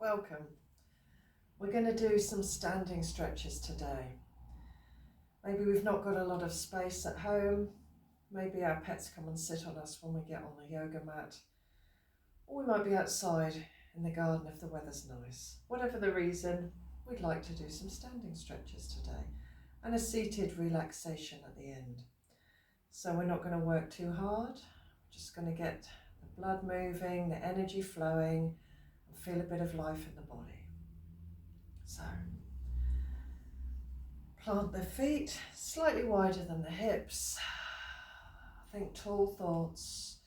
welcome. We're going to do some standing stretches today. Maybe we've not got a lot of space at home. Maybe our pets come and sit on us when we get on the yoga mat. Or we might be outside in the garden if the weather's nice. Whatever the reason, we'd like to do some standing stretches today and a seated relaxation at the end. So we're not going to work too hard. We're just going to get the blood moving, the energy flowing, and feel a bit of life in the body. So, plant the feet slightly wider than the hips. Think tall thoughts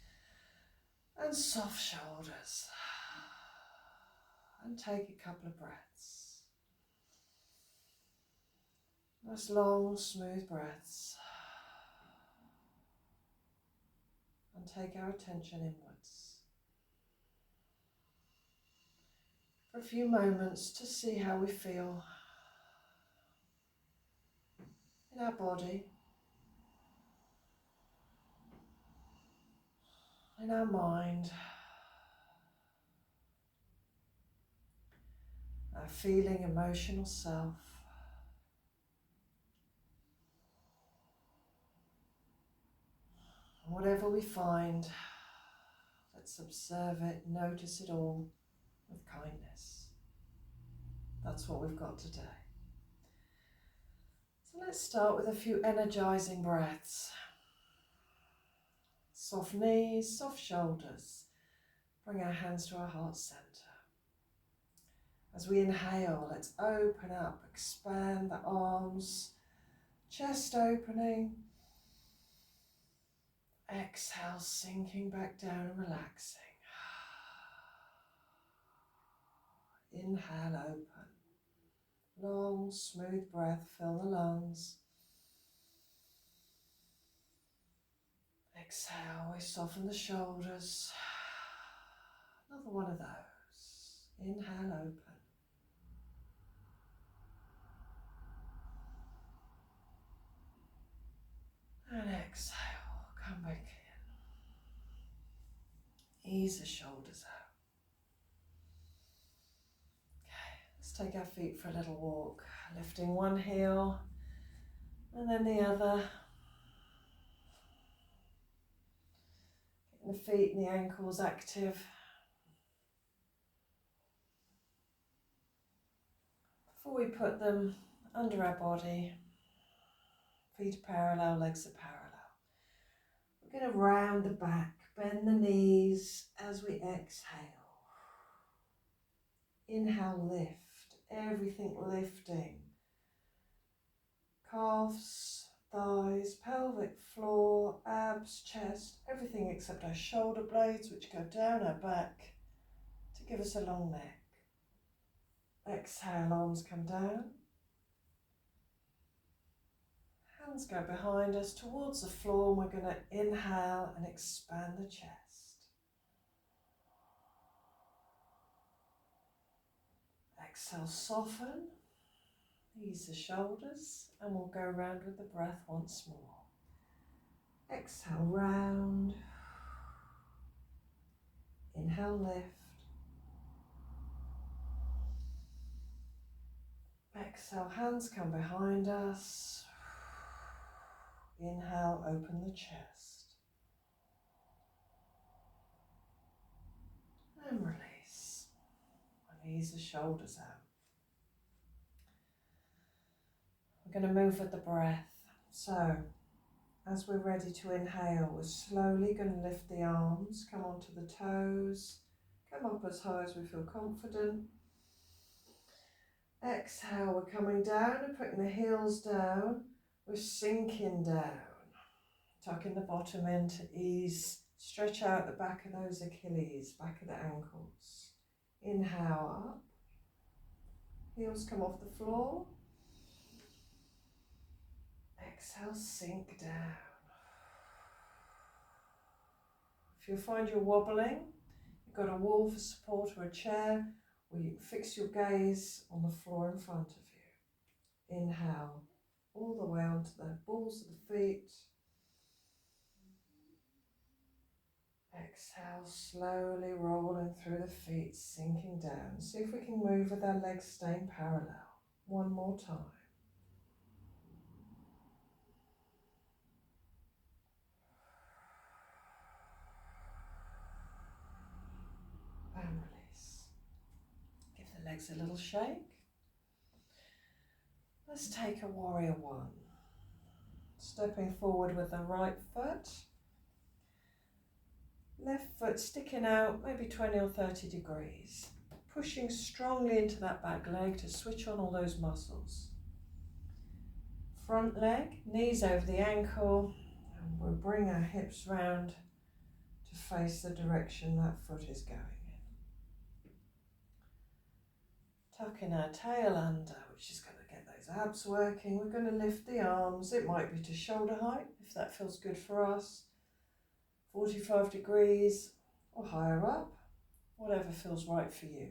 and soft shoulders. And take a couple of breaths. Nice long, smooth breaths. And take our attention inwards. For a few moments to see how we feel in our body, in our mind, our feeling, emotional self. And whatever we find, let's observe it, notice it all with kindness. That's what we've got today. So let's start with a few energizing breaths. Soft knees, soft shoulders. Bring our hands to our heart center. As we inhale, let's open up, expand the arms, chest opening. Exhale, sinking back down and relaxing. Inhale, open. Long, smooth breath, fill the lungs. Exhale, we soften the shoulders. Another one of those. Inhale, open. And exhale, come back in. Ease the shoulders out. Okay, let's take our feet for a little walk. Lifting one heel and then the other. Getting the feet and the ankles active. Before we put them under our body, feet are parallel, legs are parallel. We're going to round the back, bend the knees as we exhale. Inhale, lift, everything lifting. Calves, thighs, pelvic floor, abs, chest, everything except our shoulder blades, which go down our back to give us a long neck. Exhale, arms come down. Hands go behind us towards the floor, and we're going to inhale and expand the chest. Exhale, soften, ease the shoulders, and we'll go round with the breath once more. Exhale, round. Inhale, lift. Exhale, hands come behind us. Inhale, open the chest. And release. And ease the shoulders out. We're going to move with the breath. So, as we're ready to inhale, we're slowly going to lift the arms, come onto the toes, come up as high as we feel confident. Exhale, we're coming down and putting the heels down. We're sinking down, tucking the bottom in to ease, stretch out the back of those Achilles, back of the ankles. Inhale up, heels come off the floor. Exhale, sink down. If you find you're wobbling, you've got a wall for support or a chair, or you fix your gaze on the floor in front of you. Inhale all the way onto the balls of the feet. Exhale, slowly rolling coming through the feet, sinking down. See if we can move with our legs staying parallel. One more time. And release. Give the legs a little shake. Let's take a warrior one. Stepping forward with the right foot. Left foot sticking out maybe 20 or 30 degrees. Pushing strongly into that back leg to switch on all those muscles. Front leg, knees over the ankle, and we'll bring our hips round to face the direction that foot is going in. Tucking our tail under, which is going to get those abs working. We're going to lift the arms. It might be to shoulder height, if that feels good for us. 45 degrees or higher up, whatever feels right for you.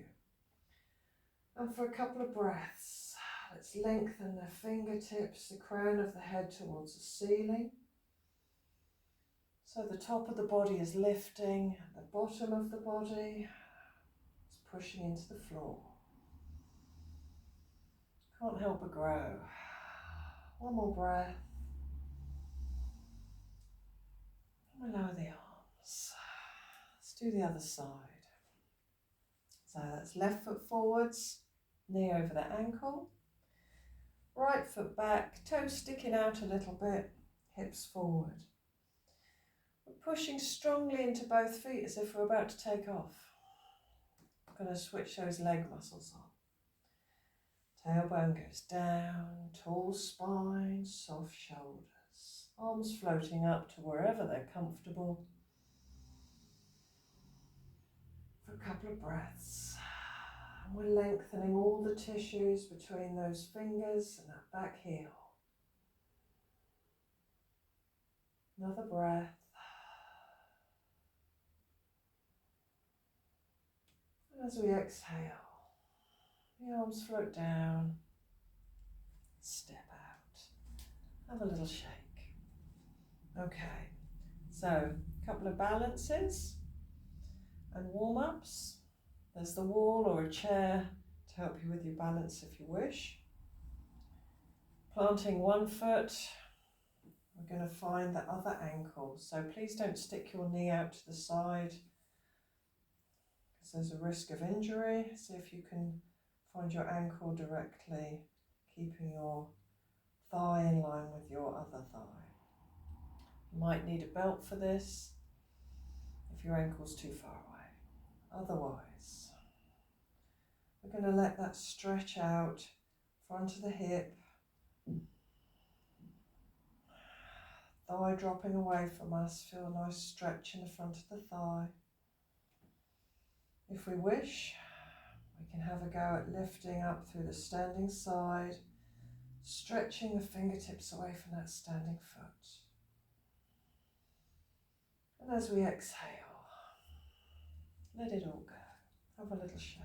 And for a couple of breaths, let's lengthen the fingertips, the crown of the head towards the ceiling. So the top of the body is lifting, and the bottom of the body is pushing into the floor. Can't help but grow. One more breath. And we lower the arms. Let's do the other side. So that's left foot forwards, knee over the ankle. Right foot back, toes sticking out a little bit, hips forward. We're pushing strongly into both feet as if we're about to take off. I'm going to switch those leg muscles on. Tailbone goes down, tall spine, soft shoulders. Arms floating up to wherever they're comfortable. For a couple of breaths. And we're lengthening all the tissues between those fingers and that back heel. Another breath. And as we exhale, the arms float down, step out, have a little shake. Okay, so a couple of balances and warm-ups. There's the wall or a chair to help you with your balance if you wish. Planting one foot, we're going to find the other ankle. So please don't stick your knee out to the side because there's a risk of injury. See if you can find your ankle directly, keeping your thigh in line with your other thigh. You might need a belt for this if your ankle's too far away. Otherwise, we're going to let that stretch out, front of the hip, thigh dropping away from us. Feel a nice stretch in the front of the thigh. If we wish, we can have a go at lifting up through the standing side, stretching the fingertips away from that standing foot. And as we exhale, let it all go. Have a little shake.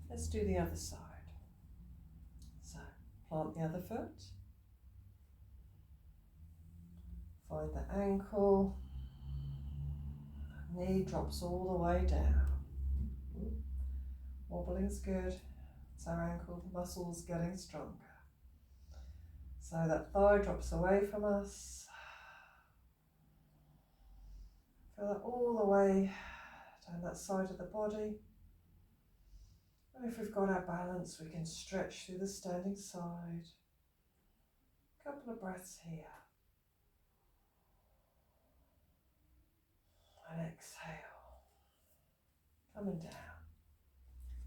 Let's do the other side. So, plant the other foot. Find the ankle. Knee drops all the way down. Wobbling's good. It's our ankle muscles getting stronger. So that thigh drops away from us. Feel that all the way down that side of the body. And if we've got our balance, we can stretch through the standing side. A couple of breaths here. And exhale. Coming down.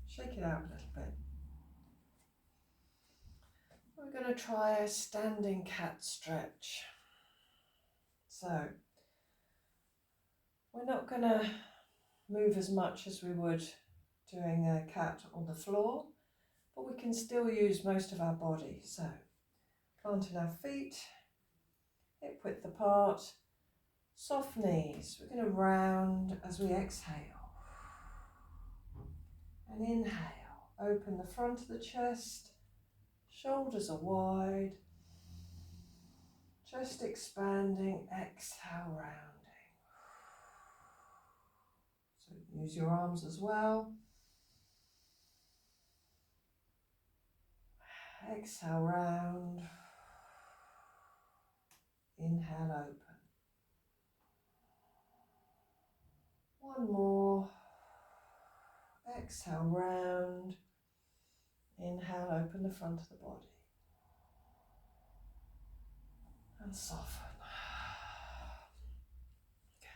Shake it out a little bit. We're going to try a standing cat stretch. So, we're not going to move as much as we would doing a cat on the floor, but we can still use most of our body. So, planting our feet, hip width apart, soft knees. We're going to round as we exhale. And inhale, open the front of the chest, shoulders are wide, chest expanding, exhale, rounding. So Use your arms as well. Exhale round. Inhale open. One more. Exhale round. Inhale, open the front of the body. And soften. Okay.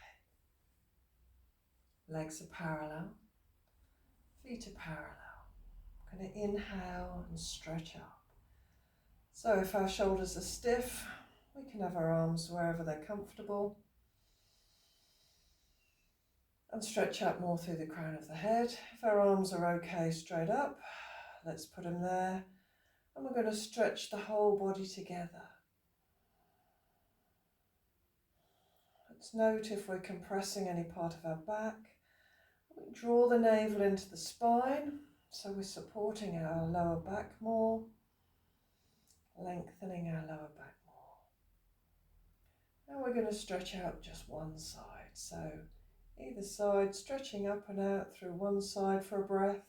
Legs are parallel. Feet are parallel. I'm going to inhale and stretch up. So if our shoulders are stiff, we can have our arms wherever they're comfortable. And stretch up more through the crown of the head. If our arms are okay straight up, let's put them there. And we're going to stretch the whole body together. Let's note if we're compressing any part of our back. We draw the navel into the spine, so we're supporting our lower back more, lengthening our lower back more. Now we're going to stretch out just one side, so either side stretching up and out through one side for a breath.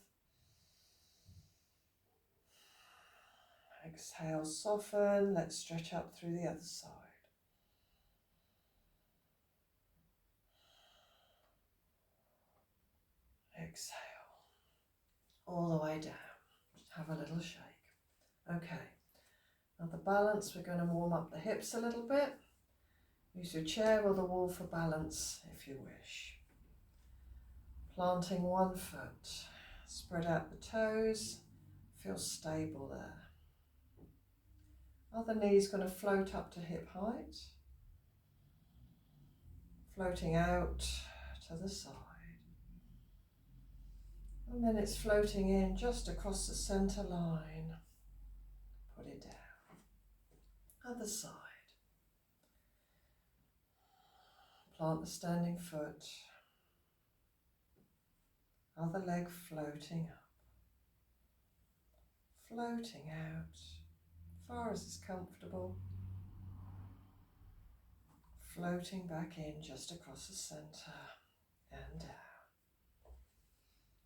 Exhale, soften, let's stretch up through the other side. Exhale, all the way down, just have a little shake. Okay, now the balance, we're going to warm up the hips a little bit. Use your chair or the wall for balance if you wish. Planting one foot, spread out the toes, feel stable there. Other knee's going to float up to hip height, floating out to the side. And then it's floating in just across the centre line. Put it down. Other side. Plant the standing foot. Other leg floating up. Floating out, far as is comfortable. Floating back in just across the centre and down.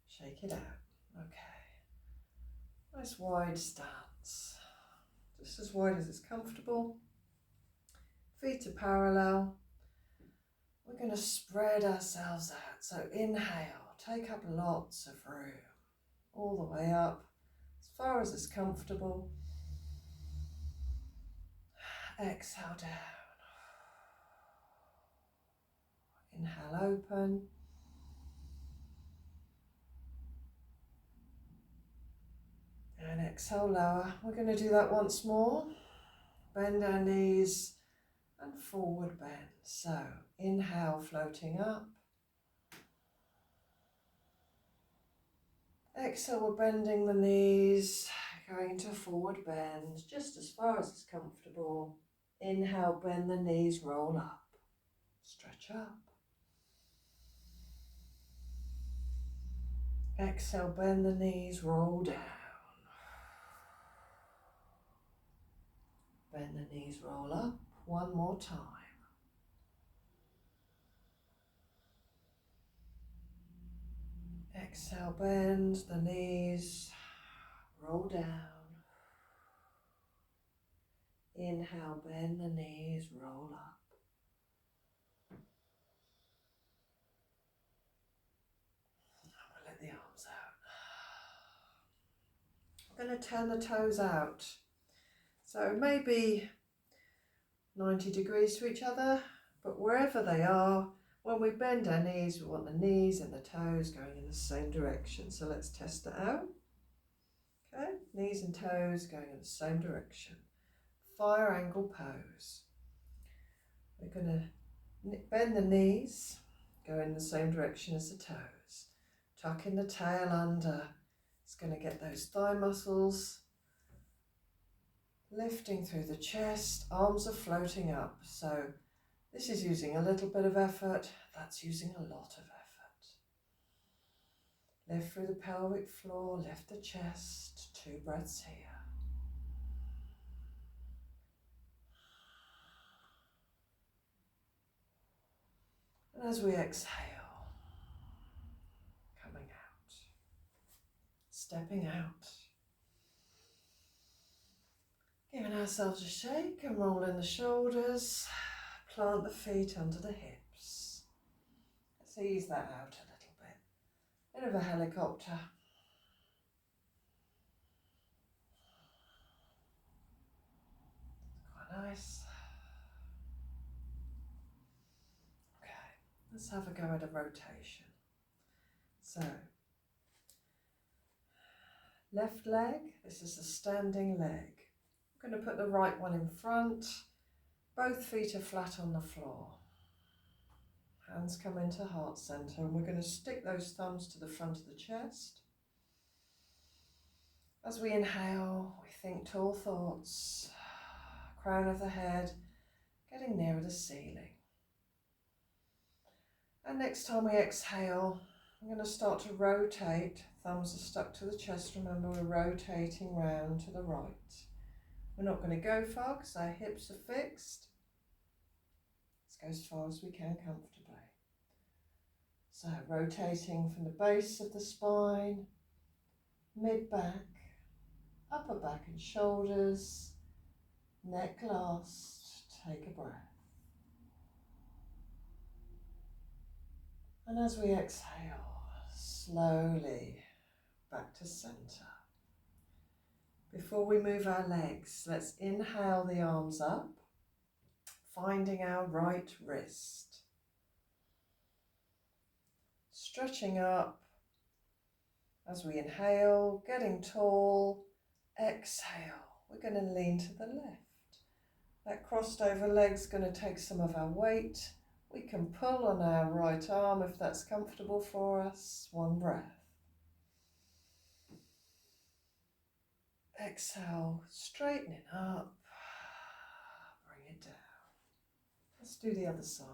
Shake it out. Okay. Nice wide stance. Just as wide as it's comfortable. Feet are parallel. We're going to spread ourselves out. So inhale, take up lots of room. All the way up, as far as is comfortable. Exhale down. Inhale, open. And exhale, lower. We're going to do that once more. Bend our knees and forward bend. So inhale, floating up. Exhale, we're bending the knees, going into forward bend, just as far as it's comfortable. Inhale, bend the knees, roll up. Stretch up. Exhale, bend the knees, roll down. Bend the knees, roll up. One more time. Exhale, bend the knees, roll down. Inhale, bend the knees, roll up. Let the arms out. I'm going to turn the toes out. So maybe 90 degrees to each other, but wherever they are, when we bend our knees, we want the knees and the toes going in the same direction. So let's test it out. Okay, knees and toes going in the same direction. Fire angle pose. We're going to bend the knees, go in the same direction as the toes. Tuck in the tail under. It's going to get those thigh muscles lifting through the chest. Arms are floating up. So this is using a little bit of effort. That's using a lot of effort. Lift through the pelvic floor. Lift the chest. 2 breaths here. And as we exhale, stepping out. Giving ourselves a shake and rolling the shoulders, plant the feet under the hips. Let's ease that out a little bit. Bit of a helicopter. Quite nice. Okay, let's have a go at a rotation. So, left leg, this is a standing leg. I'm going to put the right one in front. Both feet are flat on the floor. Hands come into heart center, and we're going to stick those thumbs to the front of the chest. As we inhale, we think tall thoughts, crown of the head, getting nearer the ceiling. And next time we exhale, I'm going to start to rotate. Thumbs are stuck to the chest. Remember, we're rotating round to the right. We're not going to go far because our hips are fixed. Let's go as far as we can comfortably. So rotating from the base of the spine, mid-back, upper back and shoulders, neck last. Take a breath. And as we exhale, slowly back to center. Before we move our legs, let's inhale the arms up, finding our right wrist. Stretching up as we inhale, getting tall. Exhale, we're going to lean to the left. That crossed over leg's going to take some of our weight. We can pull on our right arm if that's comfortable for us. One breath. Exhale, straightening up, bring it down. Let's do the other side.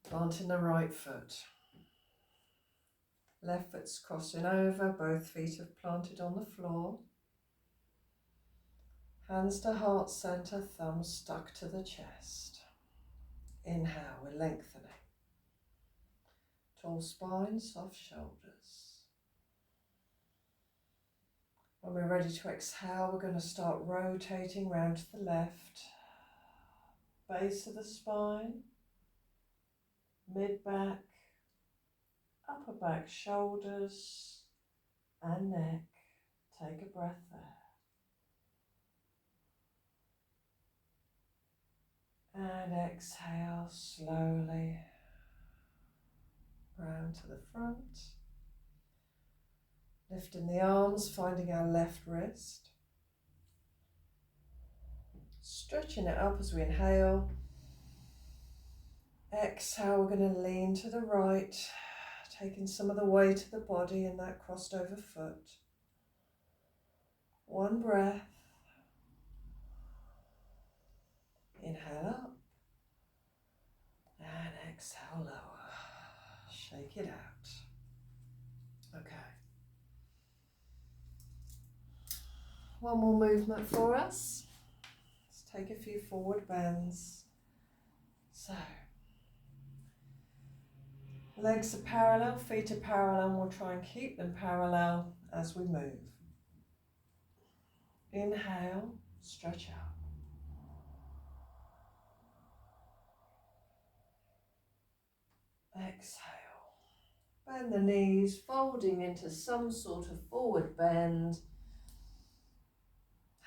Planting the right foot. Left foot's crossing over, both feet are planted on the floor. Hands to heart center, thumbs stuck to the chest. Inhale, we're lengthening. Tall spine, soft shoulders. When we're ready to exhale, we're going to start rotating round to the left. Base of the spine, mid-back, upper back, shoulders and neck. Take a breath there. And exhale slowly round to the front. Lifting the arms, finding our left wrist. Stretching it up as we inhale. Exhale, we're going to lean to the right, taking some of the weight of the body in that crossed over foot. One breath. Inhale up. And exhale lower. Shake it out. Okay. One more movement for us. Let's take a few forward bends. So, legs are parallel, feet are parallel, and we'll try and keep them parallel as we move. Inhale, stretch out. Exhale. Bend the knees, folding into some sort of forward bend.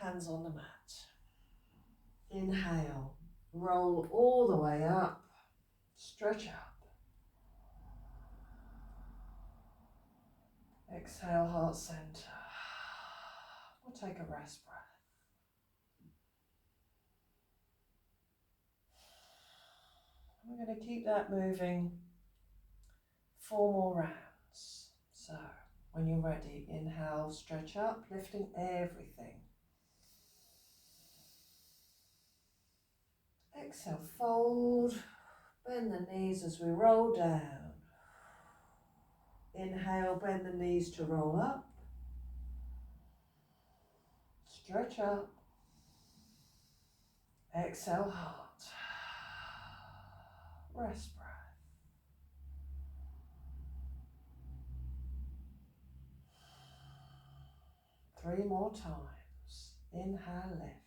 Hands on the mat. Inhale, roll all the way up, stretch up. Exhale, heart center. We'll take a rest breath. We're going to keep that moving 4 more rounds. So, when you're ready, inhale, stretch up, lifting everything. Exhale, fold, bend the knees as we roll down. Inhale, bend the knees to roll up. Stretch up. Exhale, heart. Rest breath. 3 more times. Inhale, lift.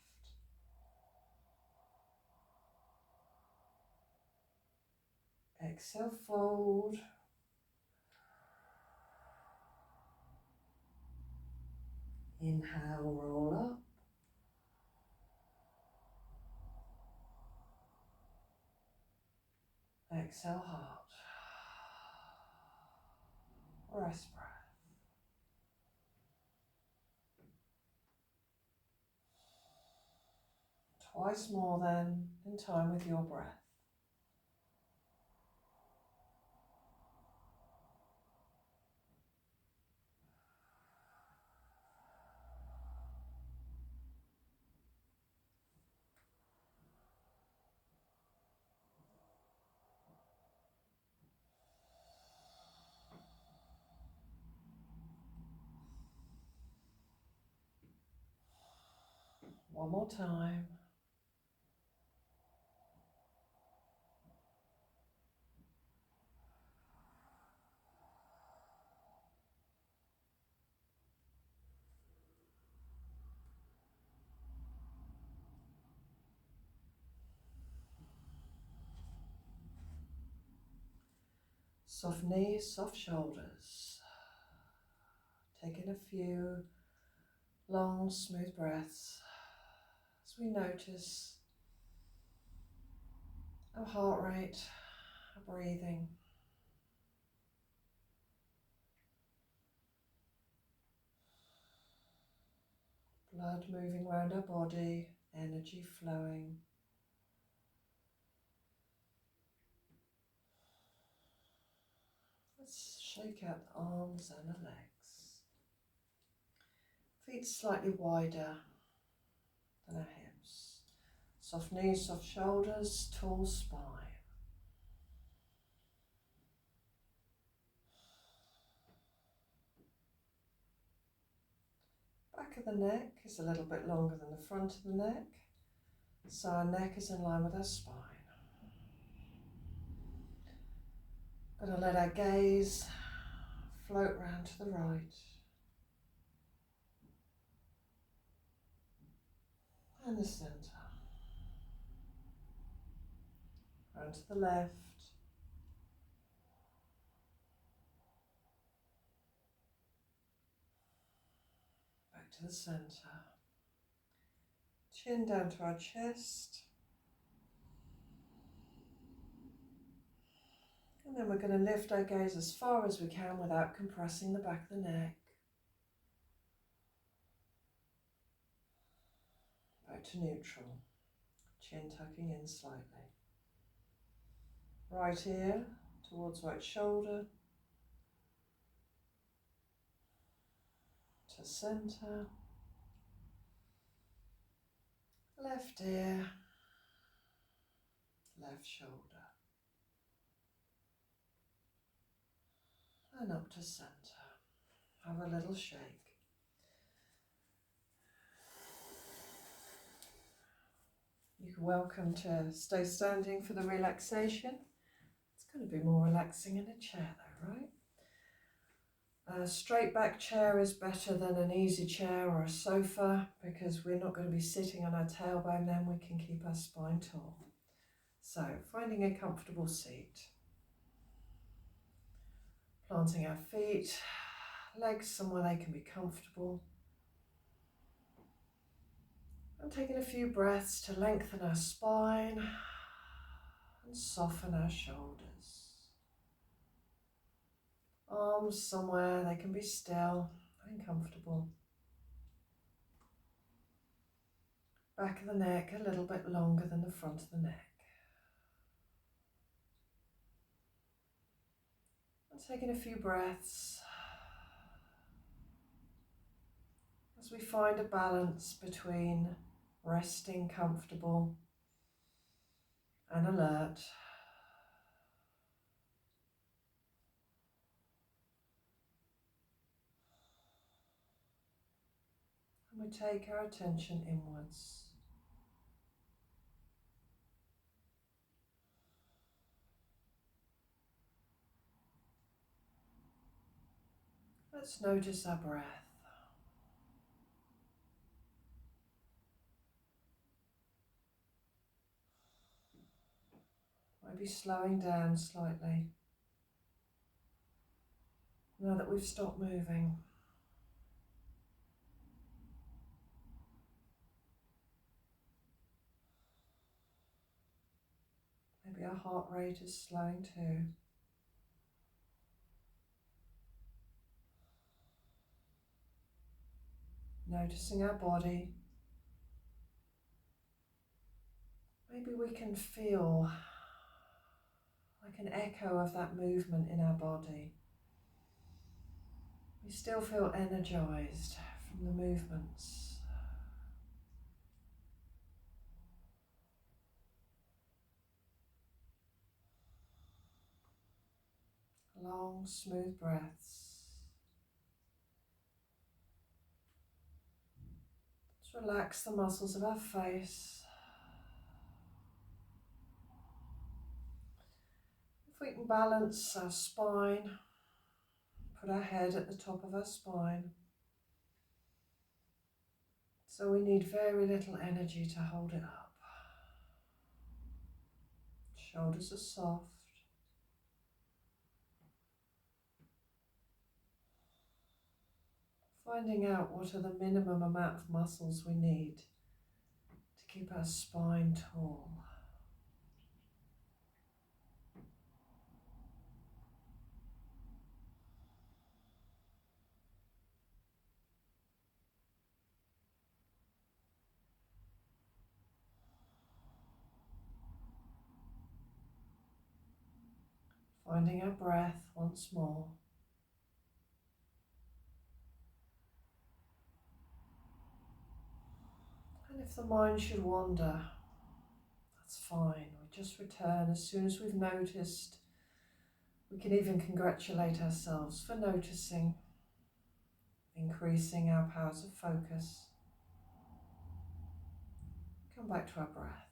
Exhale, fold. Inhale, roll up. Exhale, heart. Rest breath. Twice more then, in time with your breath. One more time. Soft knees, soft shoulders. Taking a few long, smooth breaths as we notice our heart rate, our breathing. Blood moving around our body, energy flowing. Let's shake out the arms and the legs. Feet slightly wider than our hips. Soft knees, soft shoulders, tall spine. Back of the neck is a little bit longer than the front of the neck, so our neck is in line with our spine. Going to let our gaze float round to the right and the centre, round to the left, back to the centre, chin down to our chest, and then we're going to lift our gaze as far as we can without compressing the back of the neck. Back to neutral, chin tucking in slightly. Right ear towards right shoulder, to centre, left ear, left shoulder, and up to centre. Have a little shake. You're welcome to stay standing for the relaxation. It's going to be more relaxing in a chair though, right? A straight back chair is better than an easy chair or a sofa because we're not going to be sitting on our tailbone then, we can keep our spine tall. So finding a comfortable seat. Planting our feet, legs somewhere they can be comfortable. And taking a few breaths to lengthen our spine and soften our shoulders. Arms somewhere they can be still and comfortable. Back of the neck a little bit longer than the front of the neck. And taking a few breaths as we find a balance between resting comfortable and alert. And we take our attention inwards. Let's notice our breath. Maybe slowing down slightly now that we've stopped moving. Maybe our heart rate is slowing too. Noticing our body. Maybe we can feel like an echo of that movement in our body. We still feel energized from the movements. Long, smooth breaths. Just relax the muscles of our face. If we can balance our spine, put our head at the top of our spine. So we need very little energy to hold it up. Shoulders are soft. Finding out what are the minimum amount of muscles we need to keep our spine tall. Finding our breath once more. And if the mind should wander, that's fine. We just return as soon as we've noticed. We can even congratulate ourselves for noticing, increasing our powers of focus. Come back to our breath.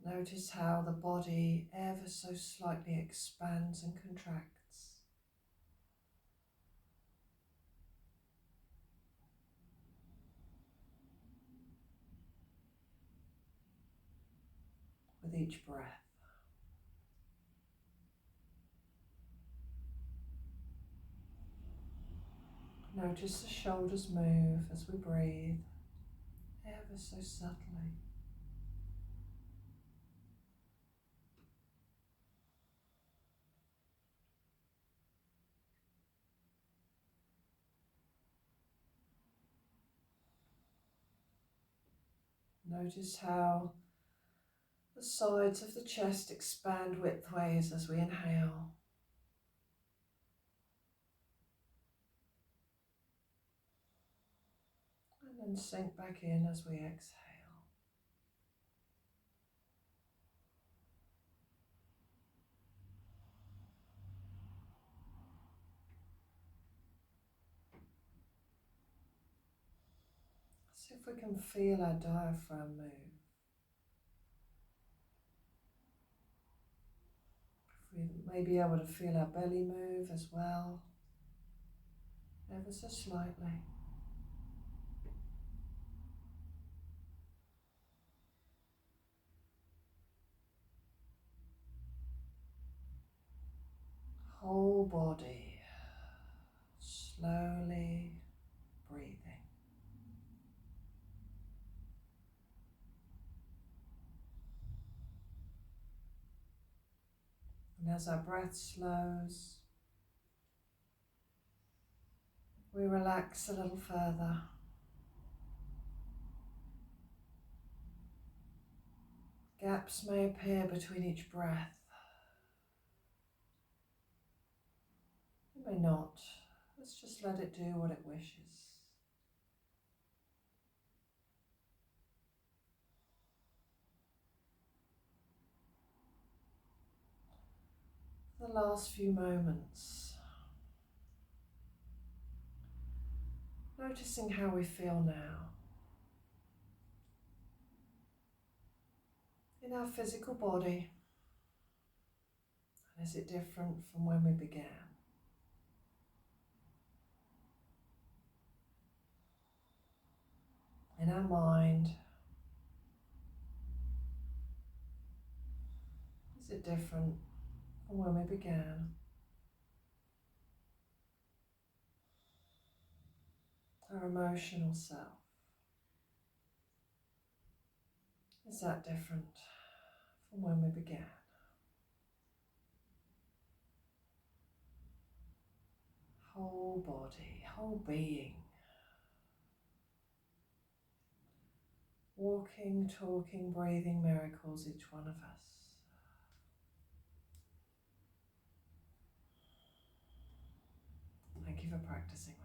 Notice how the body ever so slightly expands and contracts. With each breath. Notice the shoulders move as we breathe, ever so subtly. Notice how the sides of the chest expand widthways as we inhale. And then sink back in as we exhale. See if we can feel our diaphragm move. If we may be able to feel our belly move as well, ever so slightly. Whole body, slowly breathing. And as our breath slows, we relax a little further. Gaps may appear between each breath. It may not. Let's just let it do what it wishes. The last few moments, noticing how we feel now in our physical body, and is it different from when we began? in our mind? Is it different from when we began? Our emotional self, is that different from when we began? Whole body, whole being, walking, talking, breathing miracles, each one of us. Thank you for practicing